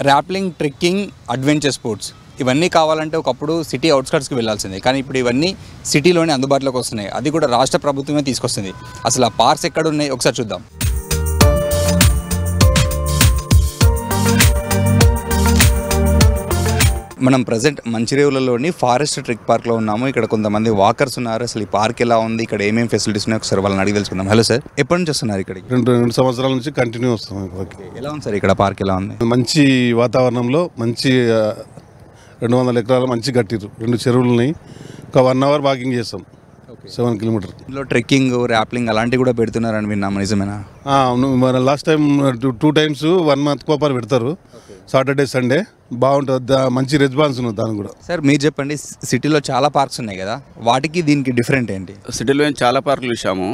Rappelling, trekking, adventure sports ఇవన్నీ కావాలంటే ఒకప్పుడు సిటీ అవుట్స్కట్స్కి వెళ్ళాల్సిందే, కానీ ఇప్పుడు ఇవన్నీ సిటీలోనే అందుబాటులోకి వస్తున్నాయి. అది కూడా రాష్ట్ర ప్రభుత్వమే తీసుకొస్తుంది. అసలు ఆ పార్క్స్ ఎక్కడ ఉన్నాయి ఒకసారి చూద్దాం. మనం ప్రజెంట్ మంచిర్యాలలోని ఫారెస్ట్ ట్రెక్ పార్క్లో ఉన్నాము. ఇక్కడ కొంతమంది వాకర్స్ ఉన్నారు. అసలు ఈ పార్క్ ఎలా ఉంది, ఇక్కడ ఏమేమి ఫెసిలిటీస్ ఉన్నాయి ఒకసారి వాళ్ళని అడిగి తెలుసుకుందాం. హలో సార్, ఎప్పటి నుంచి వస్తున్నారు ఇక్కడికి? రెండు సంవత్సరాల నుంచి కంటిన్యూ వస్తాం. ఎలా ఉంది సార్ ఇక్కడ పార్క్, ఎలా ఉంది? మంచి వాతావరణంలో మంచి 200 ఎకరాలు మంచి కట్టిరు. 2 చెరువులు ఉన్నాయి. ఒక 1 అవర్ వాకింగ్ చేస్తాం, 7 కిలోమీటర్. ఇందులో ట్రెక్కింగ్, ర్యాప్లింగ్ అలాంటివి కూడా పెడుతున్నారని విన్నాము, నిజమేనా? మన లాస్ట్ టైం 2 టైమ్స్ 1 మంత్ కోపాలు పెడతారు, సాటర్డే సండే. బాగుంటుంది, మంచి రెస్పాన్స్ ఉంది దానికి కూడా. సార్ మీరు చెప్పండి, సిటీలో చాలా పార్క్స్ ఉన్నాయి కదా, వాటికి దీనికి డిఫరెంట్ ఏంటి? సిటీలో చాలా పార్కులు చూసాము.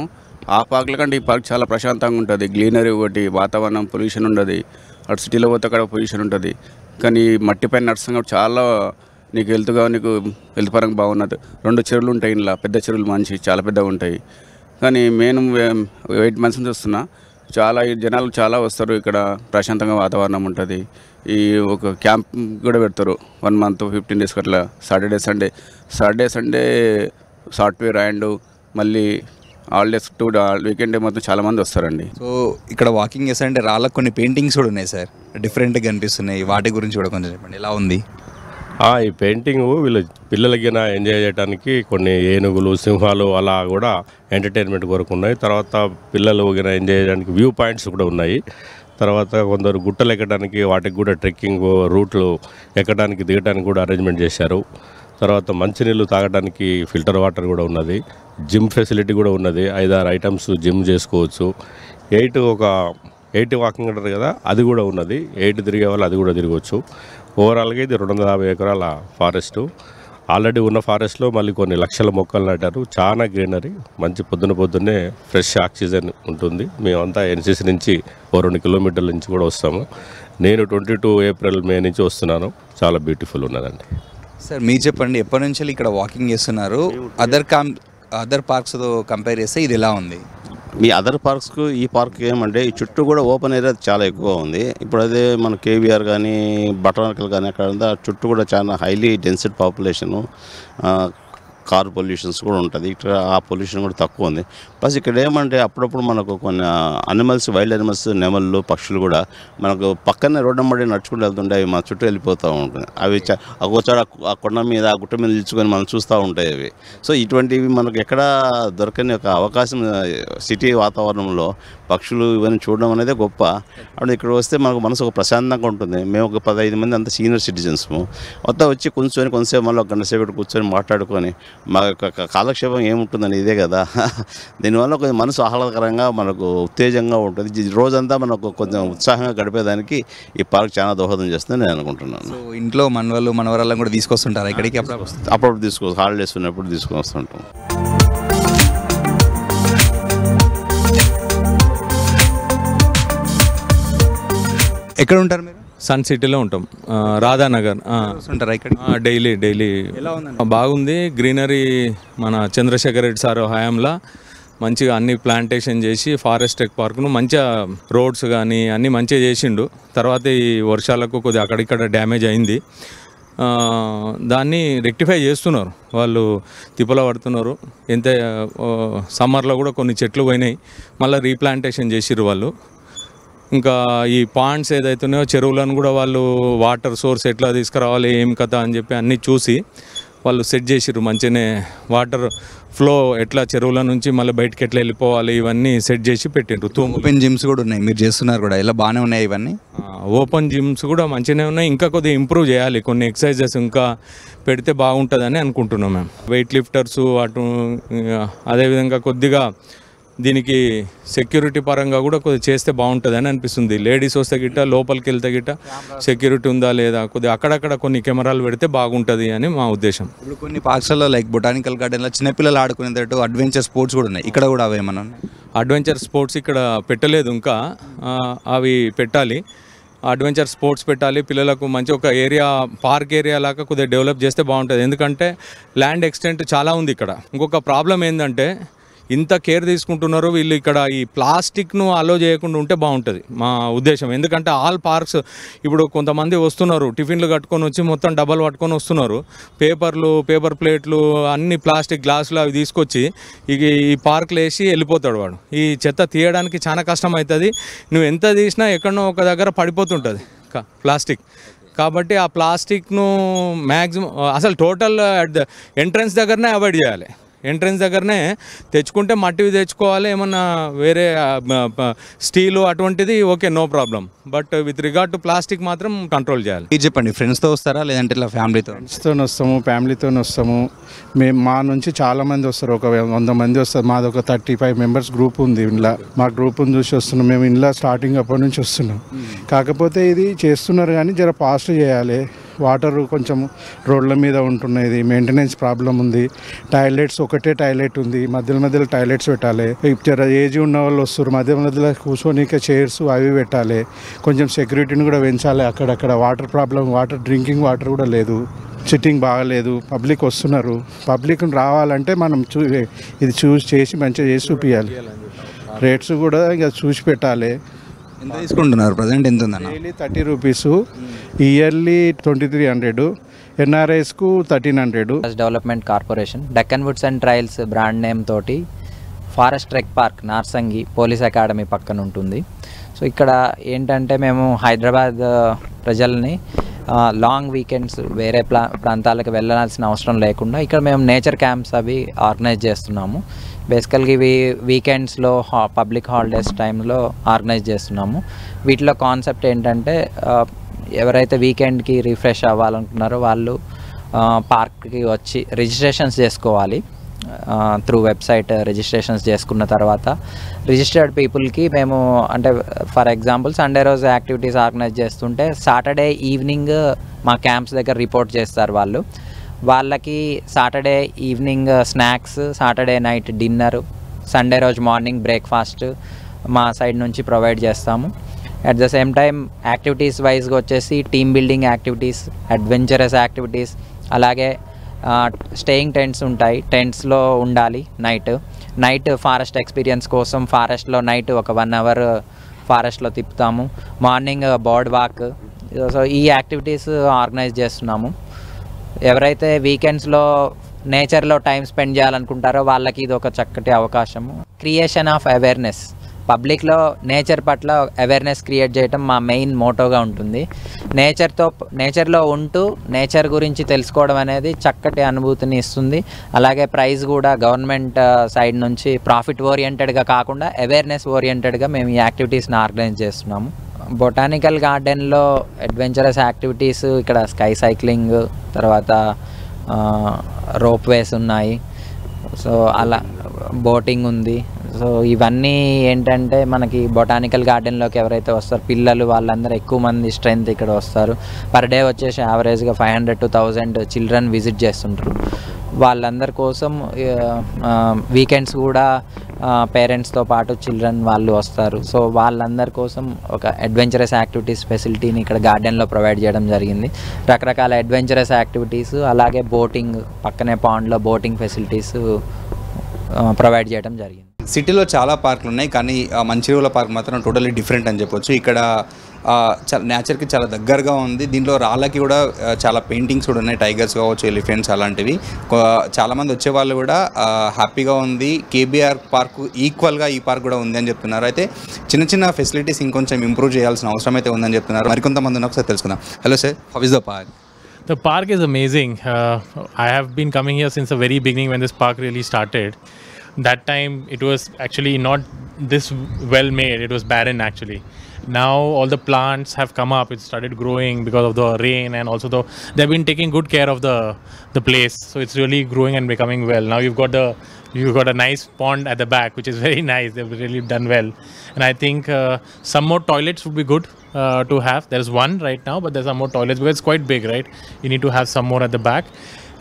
ఆ పార్కుల కంటే ఈ పార్క్ చాలా ప్రశాంతంగా ఉంటుంది. గ్రీనరీ ఒకటి, వాతావరణం, పొల్యూషన్ ఉండదు. అటు సిటీలో పోతే అక్కడ పొల్యూషన్ ఉంటుంది. కానీ మట్టి పైన నడుస్తాం కాబట్టి చాలా నీకు హెల్త్ పరంగా బాగున్నది. 2 చెరువులు ఉంటాయి ఇంట్లో, పెద్ద చెరువులు మంచి చాలా పెద్దగా ఉంటాయి. కానీ నేను 8 మంత్స్ నుంచి వస్తున్నా. చాలా జనాలు చాలా వస్తారు. ఇక్కడ ప్రశాంతంగా వాతావరణం ఉంటుంది. ఈ ఒక క్యాంప్ కూడా పెడతారు 1 మంత్ 15 డేస్కి అట్లా. సాటర్డే సండే సాఫ్ట్వేర్ అండ్ మళ్ళీ హాలిడేస్ వీకెండ్ మొత్తం చాలామంది వస్తారండి. సో ఇక్కడ వాకింగ్ చేస్తారంటే రాళ్ళకు కొన్ని పెయింటింగ్స్ కూడా ఉన్నాయి సార్, డిఫరెంట్గా కనిపిస్తున్నాయి. వాటి గురించి కూడా కొంచెం చెప్పండి, ఎలా ఉంది? ఈ పెయింటింగ్ వీళ్ళు పిల్లలకి ఎంజాయ్ చేయడానికి కొన్ని ఏనుగులు, సింహాలు అలా కూడా ఎంటర్టైన్మెంట్ కొరకు ఉన్నాయి. తర్వాత పిల్లలు ఎంజాయ్ చేయడానికి వ్యూ పాయింట్స్ కూడా ఉన్నాయి. తర్వాత కొందరు గుట్టలు ఎక్కడానికి, వాటికి కూడా ట్రెక్కింగ్ రూట్లు ఎక్కడానికి దిగడానికి కూడా అరేంజ్మెంట్ చేశారు. తర్వాత మంచినీళ్ళు తాగడానికి ఫిల్టర్ వాటర్ కూడా ఉన్నది. జిమ్ ఫెసిలిటీ కూడా ఉన్నది. 5-6 ఐటమ్స్ జిమ్ చేసుకోవచ్చు. 8 వాకింగ్ అంటారు కదా, అది కూడా ఉన్నది. 8 తిరిగే వాళ్ళు అది కూడా తిరగవచ్చు. ఓవరాల్గా ఇది 250 ఎకరాల ఫారెస్టు. ఆల్రెడీ ఉన్న ఫారెస్ట్లో మళ్ళీ కొన్ని లక్షల మొక్కలు నాటారు. చాలా గ్రీనరీ, మంచి పొద్దున్నే ఫ్రెష్ ఆక్సిజన్ ఉంటుంది. మేమంతా ఎన్సీసీ నుంచి 2 కిలోమీటర్ల నుంచి కూడా వస్తాము. నేను 22 ఏప్రిల్ మే నుంచి వస్తున్నాను. చాలా బ్యూటిఫుల్ ఉన్నదండి. సార్ మీరు చెప్పండి, ఎప్పటి నుంచి ఇక్కడ వాకింగ్ చేస్తున్నారు? అదర్ పార్క్స్తో కంపేర్ చేస్తే ఇది ఎలా ఉంది? మీ అదర్ పార్క్స్కు ఈ పార్క్ ఏమంటే ఈ చుట్టూ కూడా ఓపెన్ ఏరియా చాలా ఎక్కువ ఉంది. ఇప్పుడు అదే మన కేవీఆర్ కానీ బటర్నకల్ కానీ అక్కడ చుట్టూ కూడా చాలా highly density population, car pollutions కూడా ఉంటుంది. ఇక్కడ ఆ పొల్యూషన్ కూడా తక్కువ ఉంది. ప్లస్ ఇక్కడ ఏమంటే అప్పుడప్పుడు మనకు కొన్ని అనిమల్స్, వైల్డ్ అనిమల్స్, నెమళ్ళు, పక్షులు కూడా మనకు పక్కనే రోడ్డు అమ్మడి నడుచుకుంటూ వెళ్తుంటే అవి మన చుట్టూ వెళ్ళిపోతూ ఉంటుంది. అవి ఒకసారి ఆ కొండ మీద, ఆ గుట్ట మీద నిల్చుకొని మనం చూస్తూ ఉంటాయి అవి. సో ఇటువంటివి మనకు ఎక్కడ దొరకని ఒక అవకాశం సిటీ వాతావరణంలో పక్షులు ఇవన్నీ చూడడం అనేది గొప్ప. అప్పుడు ఇక్కడ వస్తే మనకు మనసు ఒక ప్రశాంతంగా ఉంటుంది. మేము ఒక 15 మంది అంత సీనియర్ సిటిజన్స్ము మొత్తం వచ్చి కొంతసేపు మళ్ళీ 1 గంట సేపు కూర్చొని మాట్లాడుకొని మా యొక్క కాలక్షేపం ఏముంటుందని ఇదే కదా. దీనివల్ల కొంచెం మనసు ఆహ్లాదకరంగా, మనకు ఉత్తేజంగా ఉంటుంది. రోజంతా మనకు కొంచెం ఉత్సాహంగా గడిపేదానికి ఈ పార్క్ చాలా దోహదం చేస్తుందని నేను అనుకుంటున్నాను. సో ఇంట్లో మనవరాళ్ళని కూడా తీసుకొస్తుంటారు ఇక్కడికి? అప్పుడప్పుడు హాలిడేస్ ఉన్నప్పుడు తీసుకొని వస్తుంటాం. ఎక్కడ ఉంటారు మీరు? సన్ సిటీలో ఉంటాం, రాధానగర్ ఉంటారా ఇక్కడ? డైలీ బాగుంది. గ్రీనరీ మన చంద్రశేఖర్ రెడ్డి సార్ హయాంలో మంచిగా అన్ని ప్లాంటేషన్ చేసి ఫారెస్ట్ టెక్ పార్క్ను మంచిగా రోడ్స్ కానీ అన్నీ మంచిగా చేసిండు. తర్వాత ఈ వర్షాలకు కొద్దిగా అక్కడిక్కడ డ్యామేజ్ అయింది. దాన్ని రెక్టిఫై చేస్తున్నారు వాళ్ళు, తిప్పలో పడుతున్నారు. ఎంత సమ్మర్లో కూడా కొన్ని చెట్లు పోయినాయి, మళ్ళీ రీప్లాంటేషన్ చేసిర్రు వాళ్ళు. ఇంకా ఈ పాండ్స్ ఏదైతున్నాయో చెరువులను కూడా వాళ్ళు వాటర్ సోర్స్ ఎట్లా తీసుకురావాలి, ఏం కథ అని చెప్పి అన్నీ చూసి వాళ్ళు సెట్ చేసిర్రు. మంచిగానే వాటర్ ఫ్లో ఎట్లా చెరువుల నుంచి మళ్ళీ బయటకి ఎట్లా వెళ్ళిపోవాలి ఇవన్నీ సెట్ చేసి పెట్టిండ్రు. ఓపెన్ జిమ్స్ కూడా ఉన్నాయి, మీరు చేస్తున్నారు కూడా, ఇలా బాగానే ఉన్నాయి ఇవన్నీ? ఓపెన్ జిమ్స్ కూడా మంచిగానే ఉన్నాయి. ఇంకా కొద్దిగా ఇంప్రూవ్ చేయాలి, కొన్ని ఎక్సర్సైజెస్ ఇంకా పెడితే బాగుంటుందని అనుకుంటున్నాం మేము. వెయిట్ లిఫ్టర్స్ అటు, అదేవిధంగా కొద్దిగా దీనికి సెక్యూరిటీ పరంగా కూడా కొద్దిగా చేస్తే బాగుంటుందని అనిపిస్తుంది. లేడీస్ వస్తే గిట్ట, లోపలికి వెళ్తే గిట్ట సెక్యూరిటీ ఉందా లేదా, కొద్దిగా అక్కడక్కడ కొన్ని కెమెరాలు పెడితే బాగుంటుంది అని మా ఉద్దేశం. ఇప్పుడు కొన్ని పార్క్స్లో లైక్ బొటానికల్ గార్డెన్లో చిన్నపిల్లలు ఆడుకునేటట్టు అడ్వెంచర్ స్పోర్ట్స్ కూడా ఉన్నాయి, ఇక్కడ కూడా అవేమన్నా? అడ్వెంచర్ స్పోర్ట్స్ ఇక్కడ పెట్టలేదు ఇంకా, అవి పెట్టాలి. అడ్వెంచర్ స్పోర్ట్స్ పెట్టాలి. పిల్లలకు మంచి ఒక ఏరియా, పార్క్ ఏరియా లాగా కొద్దిగా డెవలప్ చేస్తే బాగుంటుంది. ఎందుకంటే ల్యాండ్ ఎక్స్టెంట్ చాలా ఉంది ఇక్కడ. ఇంకొక ప్రాబ్లం ఏంటంటే ఇంత కేర్ తీసుకుంటున్నారు వీళ్ళు. ఇక్కడ ఈ ప్లాస్టిక్ను అలో చేయకుండా ఉంటే బాగుంటుంది మా ఉద్దేశం. ఎందుకంటే ఆల్ పార్క్స్ ఇప్పుడు కొంతమంది వస్తున్నారు, టిఫిన్లు కట్టుకొని వచ్చి మొత్తం డబ్బాలు పట్టుకొని వస్తున్నారు, పేపర్ ప్లేట్లు అన్ని ప్లాస్టిక్ గ్లాసులు అవి తీసుకొచ్చి ఈ పార్క్లో వేసి వెళ్ళిపోతాడు వాడు. ఈ చెత్త తీయడానికి చాలా కష్టం అవుతుంది. నువ్వు ఎంత తీసినా ఎక్కడనో ఒక దగ్గర పడిపోతుంటుంది ప్లాస్టిక్. కాబట్టి ఆ ప్లాస్టిక్ను మ్యాక్సిమం అసలు టోటల్ అట్ ద ఎంట్రన్స్ దగ్గరనే అవాయిడ్ చేయాలి. ఎంట్రన్స్ దగ్గరనే తెచ్చుకుంటే మట్టివి తెచ్చుకోవాలి, ఏమన్నా వేరే స్టీలు అటువంటిది okay, no problem. But with regard to plastic మాత్రం కంట్రోల్ చేయాలి. మీరు చెప్పండి, ఫ్రెండ్స్తో వస్తారా లేదంటే ఇలా ఫ్యామిలీతో? ఫ్రెండ్స్తో వస్తాము, ఫ్యామిలీతో వస్తాము. మేము మా నుంచి చాలామంది వస్తారు, ఒక 100 మంది వస్తారు. మాది ఒక 35 మెంబర్స్ గ్రూప్ ఉంది ఇంట్లో. మా గ్రూప్ని చూసి వస్తున్నాం. మేము ఇంట్లో స్టార్టింగ్ అప్పటి నుంచి వస్తున్నాం. కాకపోతే ఇది చేస్తున్నారు కానీ జర ఫాస్ట్ చేయాలి. వాటర్ కొంచెం రోడ్ల మీద ఉంటున్నాయి, ఇది మెయింటెనెన్స్ ప్రాబ్లం ఉంది. టాయిలెట్స్ ఒకటే టాయిలెట్ ఉంది, మధ్యలో టాయిలెట్స్ పెట్టాలి. జర ఏజ్ ఉన్న వాళ్ళు వస్తారు, మధ్యలో కూర్చోనిక చైర్స్ అవి పెట్టాలి. కొంచెం సెక్యూరిటీని కూడా పెంచాలి. అక్కడక్కడ వాటర్ ప్రాబ్లం, డ్రింకింగ్ వాటర్ కూడా లేదు, సిట్టింగ్ బాగాలేదు. పబ్లిక్ వస్తున్నారు, పబ్లిక్ రావాలంటే మనం ఇది చేసి మంచిగా చేసి చూపించాలి. రేట్స్ కూడా ఇక చూసి పెట్టాలి. ఎంత తీసుకుంటున్నారు ప్రజెంట్? ఎంత ఉందన్న? డైలీ 30 రూపీస్, ఇయర్లీ 2300, ఎన్ఆర్ఐస్కు 1300. Development corporation Deccan woods and trails brand name తోటి forest trek park Narsingi police academy పక్కన ఉంటుంది. సో ఇక్కడ ఏంటంటే మేము హైదరాబాద్ ప్రజల్ని లాంగ్ వీకెండ్స్ వేరే ప్రాంతాలకు వెళ్ళాల్సిన అవసరం లేకుండా ఇక్కడ మేము నేచర్ క్యాంప్స్ అవి ఆర్గనైజ్ చేస్తున్నాము. బేసికల్గా ఇవి వీకెండ్స్లో పబ్లిక్ హాలిడేస్ టైంలో ఆర్గనైజ్ చేస్తున్నాము. వీటిలో కాన్సెప్ట్ ఏంటంటే ఎవరైతే వీకెండ్కి రిఫ్రెష్ అవ్వాలనుకున్నారో వాళ్ళు పార్క్కి వచ్చి రిజిస్ట్రేషన్స్ చేసుకోవాలి. త్రూ వెబ్సైట్ రిజిస్ట్రేషన్స్ చేసుకున్న తర్వాత రిజిస్టర్డ్ పీపుల్కి మేము అంటే ఫర్ ఎగ్జాంపుల్ సండే రోజు యాక్టివిటీస్ ఆర్గనైజ్ చేస్తుంటే సాటర్డే ఈవినింగ్ మా క్యాంప్స్ దగ్గర రిపోర్ట్ చేస్తారు వాళ్ళు. వాళ్ళకి Saturday evening snacks, Saturday night dinner, Sunday రోజు మార్నింగ్ బ్రేక్ఫాస్ట్ మా సైడ్ నుంచి ప్రొవైడ్ చేస్తాము. At the same time activities వైజ్గా వచ్చేసి team building activities, adventurous activities, అలాగే స్టేయింగ్ టెంట్స్ ఉంటాయి. టెంట్స్లో ఉండాలి నైట్ ఫారెస్ట్ ఎక్స్పీరియన్స్ కోసం ఫారెస్ట్లో నైట్ ఒక 1 అవర్ ఫారెస్ట్లో తిప్పుతాము. Morning bird walk. సో ఈ యాక్టివిటీస్ ఆర్గనైజ్ చేస్తున్నాము. ఎవరైతే వీకెండ్స్లో నేచర్లో టైం స్పెండ్ చేయాలనుకుంటారో వాళ్ళకి ఇది ఒక చక్కటి అవకాశము. క్రియేషన్ ఆఫ్ అవేర్నెస్, పబ్లిక్లో నేచర్ పట్ల అవేర్నెస్ క్రియేట్ చేయడం మా మెయిన్ మోటోగా ఉంటుంది. నేచర్లో ఉంటూ నేచర్ గురించి తెలుసుకోవడం అనేది చక్కటి అనుభూతిని ఇస్తుంది. అలాగే ప్రైజ్ కూడా గవర్నమెంట్ సైడ్ నుంచి ప్రాఫిట్ ఓరియంటెడ్గా కాకుండా అవేర్నెస్ ఓరియంటెడ్గా మేము ఈ యాక్టివిటీస్ని ఆర్గనైజ్ చేస్తున్నాము. బొటానికల్ గార్డెన్లో అడ్వెంచరస్ యాక్టివిటీస్, ఇక్కడ స్కై సైక్లింగ్, తర్వాత రోప్ వేస్ ఉన్నాయి, సో అలా బోటింగ్ ఉంది. సో ఇవన్నీ ఏంటంటే మనకి బొటానికల్ గార్డెన్లోకి ఎవరైతే వస్తారో పిల్లలు వాళ్ళందరూ ఎక్కువ మంది స్ట్రెంత్ ఇక్కడ వస్తారు. పర్ డే వచ్చేసి యావరేజ్గా 500 to 1000 చిల్డ్రన్ విజిట్ చేస్తుంటారు. వాళ్ళందరి కోసం వీకెండ్స్ కూడా పేరెంట్స్తో పాటు చిల్డ్రన్ వాళ్ళు వస్తారు. సో వాళ్ళందరి కోసం ఒక అడ్వెంచరస్ యాక్టివిటీస్ ఫెసిలిటీని ఇక్కడ గార్డెన్లో ప్రొవైడ్ చేయడం జరిగింది. రకరకాల అడ్వెంచరస్ యాక్టివిటీస్, అలాగే బోటింగ్, పక్కనే పాండ్లో బోటింగ్ ఫెసిలిటీస్ ప్రొవైడ్ చేయడం జరిగింది. సిటీలో చాలా పార్కులు ఉన్నాయి, కానీ మంచిర్యాల పార్క్ మాత్రం టోటల్లీ డిఫరెంట్ అని చెప్పొచ్చు. ఇక్కడ చాలా నేచర్కి చాలా దగ్గరగా ఉంది. దీంట్లో రాళ్ళకి కూడా చాలా పెయింటింగ్స్ కూడా ఉన్నాయి, టైగర్స్ కావచ్చు, ఎలిఫెంట్స్ అలాంటివి. చాలామంది వచ్చేవాళ్ళు కూడా హ్యాపీగా ఉంది. కేబీఆర్ పార్క్ ఈక్వల్గా ఈ పార్క్ కూడా ఉంది అని చెప్తున్నారు. అయితే చిన్న చిన్న ఫెసిలిటీస్ ఇంకొంచెం ఇంప్రూవ్ చేయాల్సిన అవసరం అయితే ఉందని చెప్తున్నారు. మరికొంతమంది ఒకసారి తెలుసుకుందాం. Hello sir, how is the park? The park is amazing. I have been coming here since the very beginning when this park really started. That time it was actually not this well made. It was barren actually. Now all the plants have come up. It started growing because of the rain, and also they've been taking good care of the place. So it's really growing and becoming well. Now you've got a nice pond at the back, which is very nice. They've really done well. And I think some more toilets would be good to have. There's one right now, but there's some more toilets because it's quite big, right? You need to have some more at the back.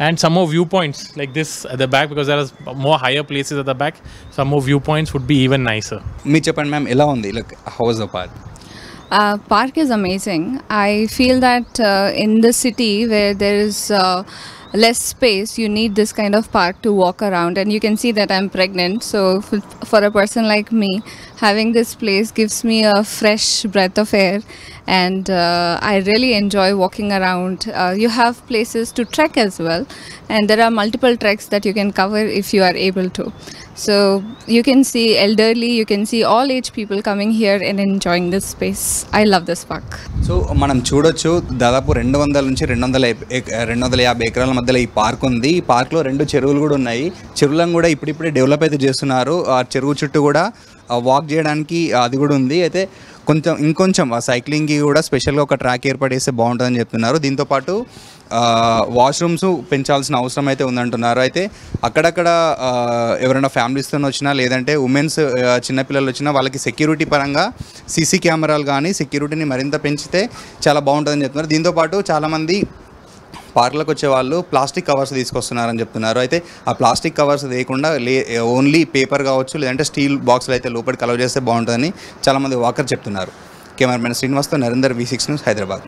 And some more viewpoints like this at the back, because there are more higher places at the back. Some more viewpoints would be even nicer. మీరు చెప్పండి ma'am, ఎలా ఉంది? Like, how is the park? Park is amazing. I feel that in the city where there is less space, you need this kind of park to walk around. And you can see that I'm pregnant, so for a person like me, having this place gives me a fresh breath of air, and I really enjoy walking around. You have places to trek as well, and there are multiple treks that you can cover if you are able to. So you can see elderly, you can see all age people coming here and enjoying this space. I love this park. So మనం చూడొచ్చు దాదాపు 200 నుంచి 250 ఎకరాల మధ్యలో ఈ park ఉంది. ఈ పార్క్లో 2 చెరువులు కూడా ఉన్నాయి. చెరువులను కూడా ఇప్పుడిప్పుడే డెవలప్ అయితే చేస్తున్నారు. ఆ చెరువు చుట్టూ కూడా వాక్ చేయడానికి అది కూడా ఉంది. అయితే ఇంకొంచెం సైక్లింగ్కి కూడా స్పెషల్గా ఒక ట్రాక్ ఏర్పాటు చేస్తే బాగుంటుందని చెప్తున్నారు. దీంతోపాటు వాష్రూమ్స్ పెంచాల్సిన అవసరం అయితే ఉందంటున్నారు. అయితే అక్కడక్కడ ఎవరైనా ఫ్యామిలీస్తో వచ్చినా లేదంటే ఉమెన్స్ చిన్నపిల్లలు వచ్చినా వాళ్ళకి సెక్యూరిటీ పరంగా సీసీ కెమెరాలు కానీ సెక్యూరిటీని మరింత పెంచితే చాలా బాగుంటుందని చెప్తున్నారు. దీంతోపాటు చాలామంది పార్కులకు వచ్చే వాళ్ళు ప్లాస్టిక్ కవర్స్ తీసుకొస్తున్నారని చెప్తున్నారు. అయితే ఆ ప్లాస్టిక్ కవర్స్ లేకుండా ఓన్లీ పేపర్ కావచ్చు లేదంటే స్టీల్ బాక్సులు అయితే లోపలికి అలౌ చేస్తే బాగుంటుందని చాలామంది వాకర్ చెప్తున్నారు. కెమెరామెన్ శ్రీనివాస్తో నరేందర్, V6 న్యూస్, హైదరాబాద్.